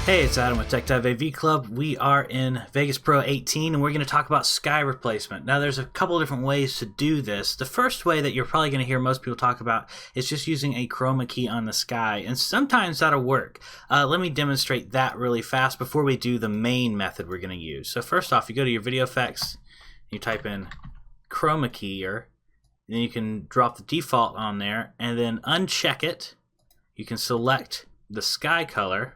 Hey, it's Adam with TechDive AV Club. We are in Vegas Pro 18 and we're going to talk about sky replacement. Now there's a couple of different ways to do this. The first way that you're probably going to hear most people talk about is just using a Chroma Key on the sky, and sometimes that'll work. Let me demonstrate that really fast before we do the main method we're going to use. So first off, you go to your video effects, you type in Chroma Key, and then you can drop the default on there and then uncheck it. You can select the sky color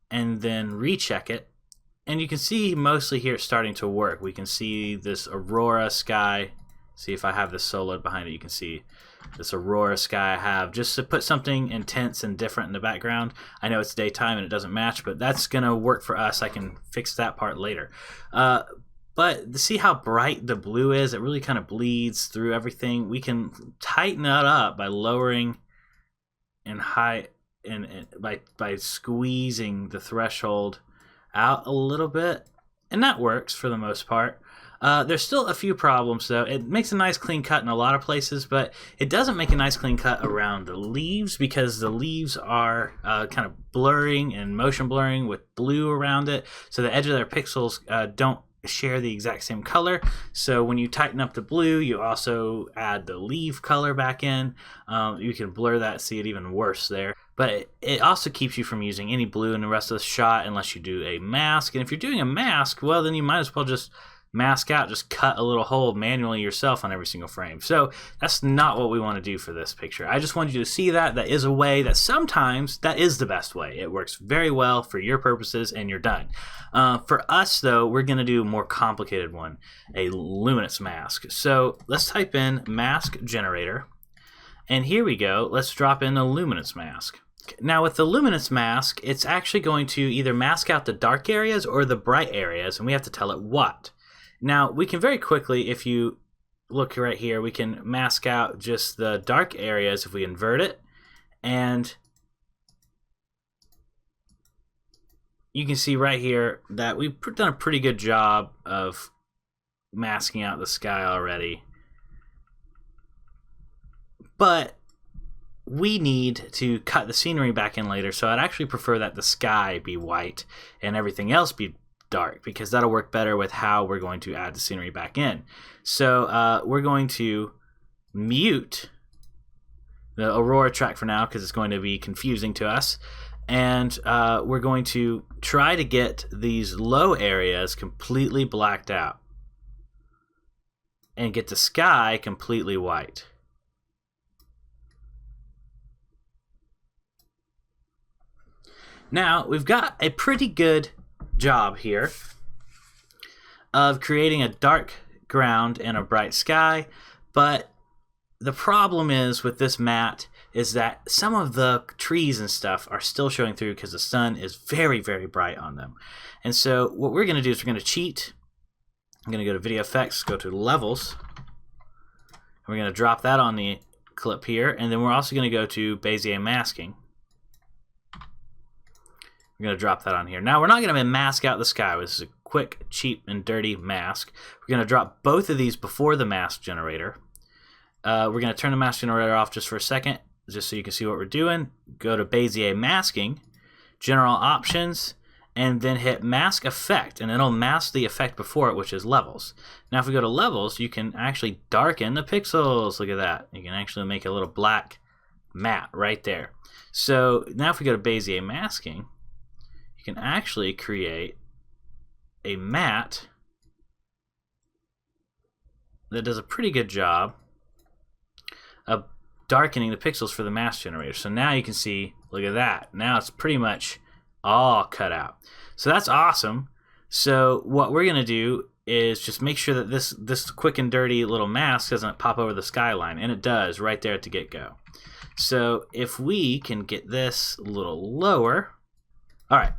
and then recheck it, and you can see mostly here it's starting to work. We can see this aurora sky. See if I have this soloed behind it, you can see this aurora sky I have, just to put something intense and different in the background. I know it's daytime and it doesn't match, but that's gonna work for us. I can fix that part later. But see how bright the blue is? It really kind of bleeds through everything. We can tighten that up by lowering and by squeezing the threshold out a little bit, and that works for the most part. There's still a few problems though. It makes a nice clean cut in a lot of places, but it doesn't make a nice clean cut around the leaves, because the leaves are kind of blurring and motion blurring with blue around it, so the edge of their pixels don't share the exact same color. So when you tighten up the blue, you also add the leaf color back in. You can blur that, see it even worse there. But it also keeps you from using any blue in the rest of the shot unless you do a mask. And if you're doing a mask, well, then you might as well just mask out, just cut a little hole manually yourself on every single frame. So that's not what we want to do for this picture. I just wanted you to see that that is a way that sometimes that is the best way. It works very well for your purposes and you're done. For us though, we're going to do a more complicated one, a luminous mask. So let's type in mask generator, and here we go. Let's drop in a luminous mask. Now with the luminous mask, it's actually going to either mask out the dark areas or the bright areas, and we have to tell it what. Now we can very quickly, if you look right here, we can mask out just the dark areas if we invert it, and you can see right here that we've done a pretty good job of masking out the sky already. But we need to cut the scenery back in later, so I'd actually prefer that the sky be white and everything else be dark, because that'll work better with how we're going to add the scenery back in. So we're going to mute the aurora track for now because it's going to be confusing to us, and we're going to try to get these low areas completely blacked out and get the sky completely white. Now we've got a pretty good job here of creating a dark ground and a bright sky, but the problem is with this matte is that some of the trees and stuff are still showing through because the sun is very, very bright on them. And so what we're going to do is we're going to cheat. I'm going to go to video effects, go to levels, and we're going to drop that on the clip here, and then we're also going to go to Bezier masking. We're going to drop that on here. Now we're not going to mask out the sky. This is a quick, cheap, and dirty mask. We're going to drop both of these before the mask generator. We're going to turn the mask generator off just for a second, just so you can see what we're doing. Go to Bezier masking, general options, and then hit mask effect, and it'll mask the effect before it, which is levels. Now if we go to levels, you can actually darken the pixels. Look at that. You can actually make a little black matte right there. So now if we go to Bezier masking, you can actually create a matte that does a pretty good job of darkening the pixels for the mask generator. So now you can see, look at that. Now it's pretty much all cut out. So that's awesome. So what we're going to do is just make sure that this quick and dirty little mask doesn't pop over the skyline, and it does right there at the get-go. So if we can get this a little lower, all right.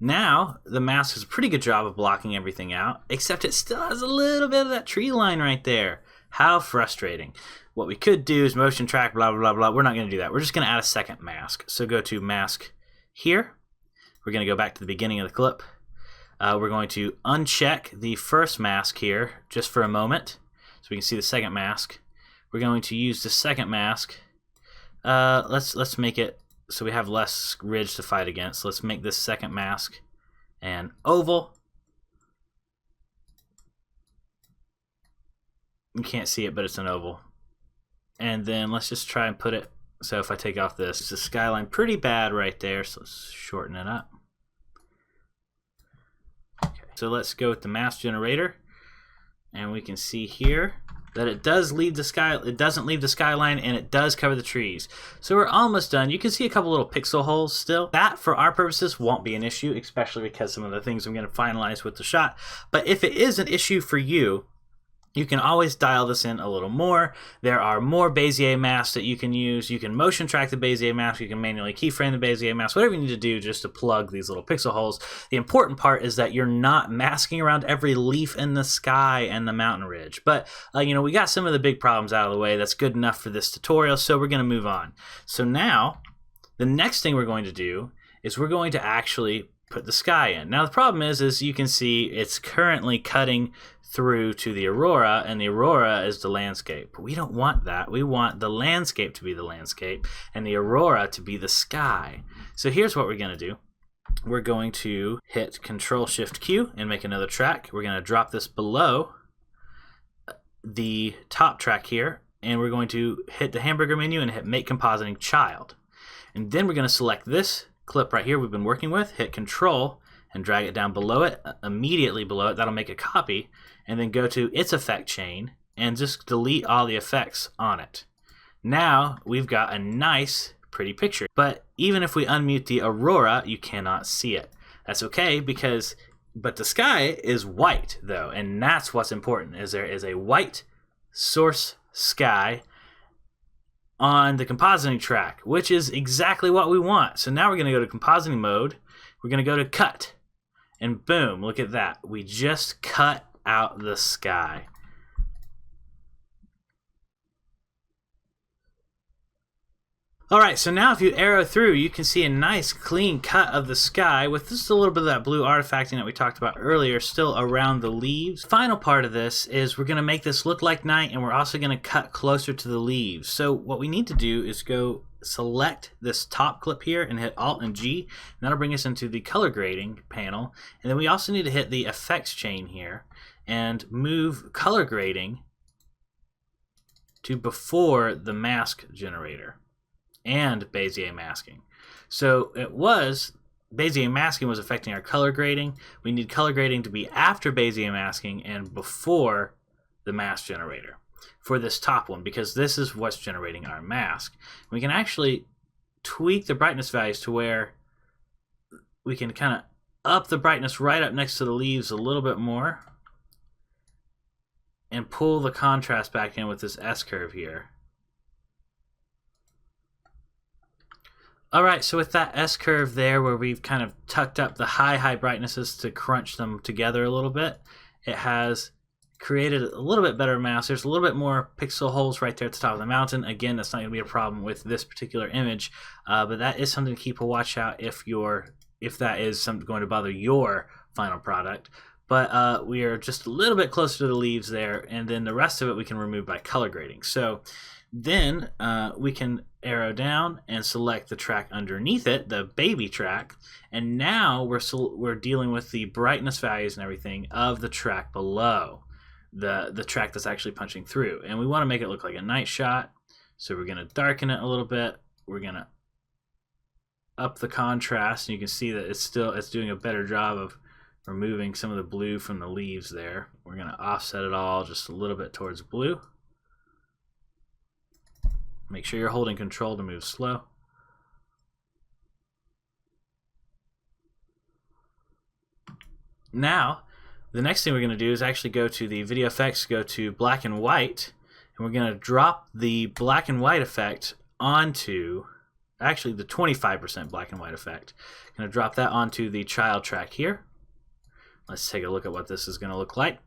Now the mask does a pretty good job of blocking everything out, except it still has a little bit of that tree line right there. How frustrating. What we could do is motion track, blah, blah, blah. We're not going to do that. We're just going to add a second mask. So go to mask here. We're going to go back to the beginning of the clip. We're going to uncheck the first mask here just for a moment so we can see the second mask. We're going to use the second mask. Let's make it so we have less ridge to fight against. Let's make this second mask an oval. You can't see it, but it's an oval. And then let's just try and put it, so if I take off this, it's a skyline pretty bad right there, so let's shorten it up. Okay, so let's go with the mask generator, and we can see here that it does leave the sky, it doesn't leave the skyline, and it does cover the trees. So we're almost done. You can see a couple little pixel holes still. That, for our purposes, won't be an issue, especially because some of the things I'm going to finalize with the shot. But if it is an issue for you, you can always dial this in a little more. There are more Bezier masks that you can use. You can motion track the Bezier mask. You can manually keyframe the Bezier mask. Whatever you need to do just to plug these little pixel holes. The important part is that you're not masking around every leaf in the sky and the mountain ridge. But, you know, we got some of the big problems out of the way. That's good enough for this tutorial, so we're going to move on. So now, the next thing we're going to do is we're going to actually put the sky in. Now, the problem is you can see it's currently cutting through to the aurora, and the aurora is the landscape. But we don't want that. We want the landscape to be the landscape and the aurora to be the sky. So here's what we're going to do. We're going to hit Control-Shift-Q and make another track. We're going to drop this below the top track here, and we're going to hit the hamburger menu and hit Make Compositing Child. And then we're going to select this clip right here we've been working with, hit Control, and drag it down below it, immediately below it. That'll make a copy, and then go to its effect chain and just delete all the effects on it. Now we've got a nice, pretty picture. But even if we unmute the aurora, you cannot see it. That's okay, but the sky is white though, and that's what's important, is there is a white source sky on the compositing track, which is exactly what we want. So now we're going to go to compositing mode. We're going to go to cut. And boom, look at that. We just cut out the sky. Alright, so now if you arrow through, you can see a nice clean cut of the sky with just a little bit of that blue artifacting that we talked about earlier still around the leaves. Final part of this is we're going to make this look like night, and we're also going to cut closer to the leaves. So what we need to do is go select this top clip here and hit Alt and G, and that'll bring us into the color grading panel. And then we also need to hit the effects chain here and move color grading to before the mask generator and Bezier masking. So it was Bezier masking was affecting our color grading. We need color grading to be after Bezier masking and before the mask generator for this top one, because this is what's generating our mask. We can actually tweak the brightness values to where we can kind of up the brightness right up next to the leaves a little bit more and pull the contrast back in with this S-curve here. Alright, so with that S-curve there where we've kind of tucked up the high brightnesses to crunch them together a little bit, it has created a little bit better mask. There's a little bit more pixel holes right there at the top of the mountain. Again, that's not going to be a problem with this particular image, but that is something to keep a watch out if that is something going to bother your final product. But we are just a little bit closer to the leaves there, and then the rest of it we can remove by color grading. So then we can arrow down and select the track underneath it, the baby track, and now we're dealing with the brightness values and everything of the track below, the track that's actually punching through. And we want to make it look like a night shot, so we're going to darken it a little bit. We're going to up the contrast, and you can see that it's doing a better job of removing some of the blue from the leaves there. We're going to offset it all just a little bit towards blue. Make sure you're holding control to move slow. Now, the next thing we're going to do is actually go to the video effects, go to black and white, and we're going to drop the black and white effect onto, actually the 25% black and white effect. Going to drop that onto the child track here. Let's take a look at what this is going to look like.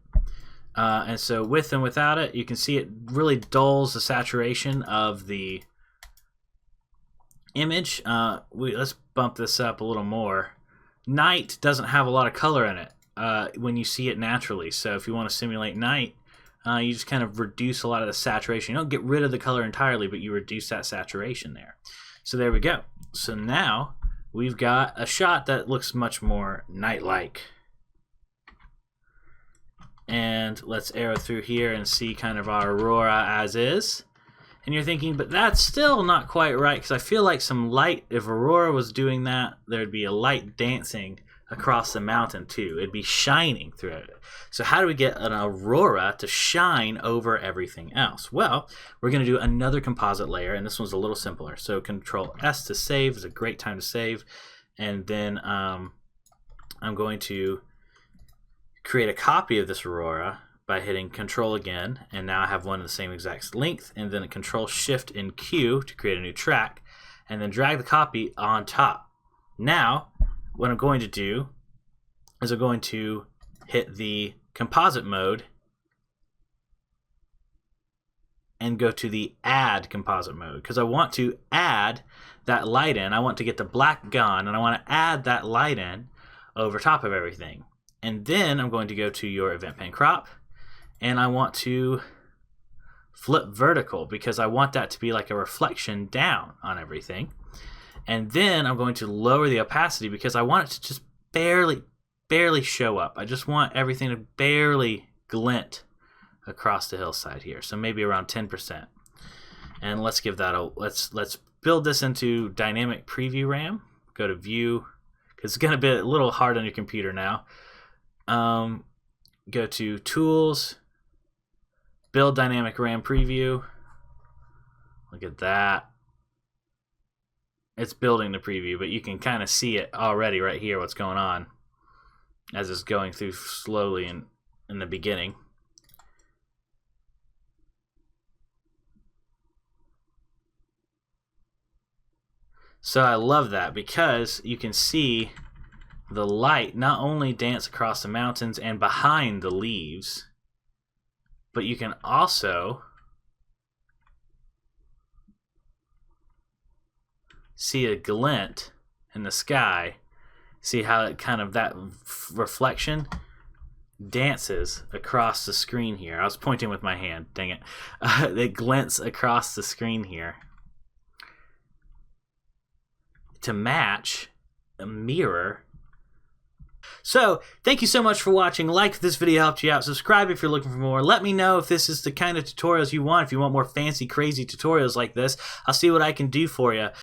And so with and without it, you can see it really dulls the saturation of the image. Let's bump this up a little more. Night doesn't have a lot of color in it when you see it naturally. So if you want to simulate night, you just kind of reduce a lot of the saturation. You don't get rid of the color entirely, but you reduce that saturation there. So there we go. So now we've got a shot that looks much more night-like. And let's arrow through here and see kind of our aurora as is. And you're thinking, but that's still not quite right, because I feel like some light, if aurora was doing that, there'd be a light dancing across the mountain too. It'd be shining through it. So how do we get an aurora to shine over everything else? Well, we're going to do another composite layer, and this one's a little simpler. So Control S to save is a great time to save. And then I'm going to create a copy of this aurora by hitting Control again, and now I have one of the same exact length, and then Control Shift and Q to create a new track, and then drag the copy on top. Now, what I'm going to do is I'm going to hit the composite mode and go to the add composite mode, because I want to add that light in. I want to get the black gone, and I want to add that light in over top of everything. And then I'm going to go to your event pane crop, and I want to flip vertical, because I want that to be like a reflection down on everything. And then I'm going to lower the opacity, because I want it to just barely show up. I just want everything to barely glint across the hillside here. So maybe around 10%. And let's give that a let's build this into dynamic preview RAM. Go to view, because it's going to be a little hard on your computer now. Go to tools, build dynamic RAM preview. Look at that. It's building the preview, but you can kind of see it already right here, what's going on as it's going through slowly in the beginning. So I love that, because you can see the light not only dance across the mountains and behind the leaves, but you can also see a glint in the sky. See how it kind of, that reflection dances across the screen here. I was pointing with my hand, dang it. It glints across the screen here to match a mirror. So, thank you so much for watching. Like if this video helped you out. Subscribe if you're looking for more. Let me know if this is the kind of tutorials you want. If you want more fancy, crazy tutorials like this, I'll see what I can do for you.